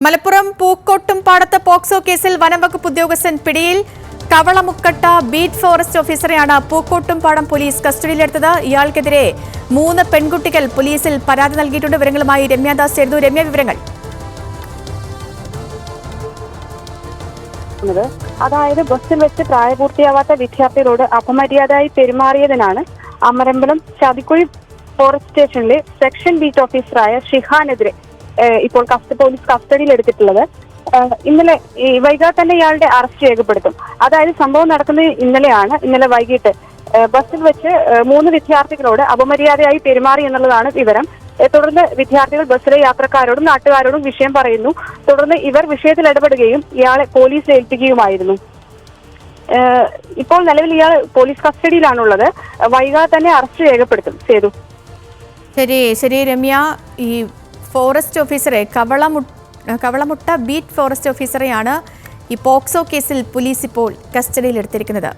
Malappuram പൂക്കോട്ടുംപാടത്ത് POCSO കേസിൽ വനംവകുപ്പ് ഉദ്യോഗസ്ഥൻ പിടിയിൽ. കവളമുക്കട്ട ബീറ്റ് ഫോറസ്റ്റ് ഓഫീസറെയാണ് പൂക്കോട്ടുംപാടം പോലീസ് കസ്റ്റഡിയിലെടുത്തത്. ഇയാൾക്കെതിരെ 3 പെൺകുട്ടികൾ പോലീസിൽ പരാതി നൽകിയിട്ടുണ്ട്. വിവരങ്ങളുമായി രമ്യാദാസ് ചേർന്നു. രമ്യ, വിവരങ്ങൾ. അതായത് ബസ്സിൽ വെച്ച് പ്രായപൂർത്തിയാവാത്ത വിദ്യാർത്ഥികളോട് അപമര്യാദയായി പെരുമാറിയതിനാണ് അമരമ്പലം ചതിക്കുഴി ഫോറസ്റ്റ് സ്റ്റേഷനിലെ സെക്ഷൻ ബീറ്റ് ഓഫീസറായ ഷിഹാനെതിരെ ഇപ്പോൾ പോലീസ് കസ്റ്റഡിയിൽ എടുത്തിട്ടുള്ളത്. ഇന്നലെ വൈകാതെ തന്നെ ഇയാളുടെ അറസ്റ്റ് രേഖപ്പെടുത്തും. അതായത് സംഭവം നടക്കുന്നത് ഇന്നലെ വൈകിട്ട് ബസ്സിൽ വെച്ച് 3 വിദ്യാർത്ഥികളോട് അപമര്യാദയായി പെരുമാറി എന്നുള്ളതാണ് വിവരം. തുടർന്ന് വിദ്യാർത്ഥികൾ ബസ്സിലെ യാത്രക്കാരോടും നാട്ടുകാരോടും വിഷയം പറയുന്നു. തുടർന്ന് ഇവർ വിഷയത്തിൽ ഇടപെടുകയും ഇയാളെ പോലീസിൽ ഏൽപ്പിക്കുകയുമായിരുന്നു. ഇപ്പോൾ നിലവിൽ ഇയാൾ പോലീസ് കസ്റ്റഡിയിലാണുള്ളത്. വൈകാതെ തന്നെ അറസ്റ്റ് രേഖപ്പെടുത്തും. സേതു. ശരി രമ്യ, ഈ ഫോറസ്റ്റ് ഓഫീസറെ കവളമുട്ട ബീറ്റ് ഫോറസ്റ്റ് ഓഫീസറെയാണ് ഈ പോക്സോ കേസിൽ പോലീസ് ഇപ്പോൾ കസ്റ്റഡിയിലെടുത്തിരിക്കുന്നത്.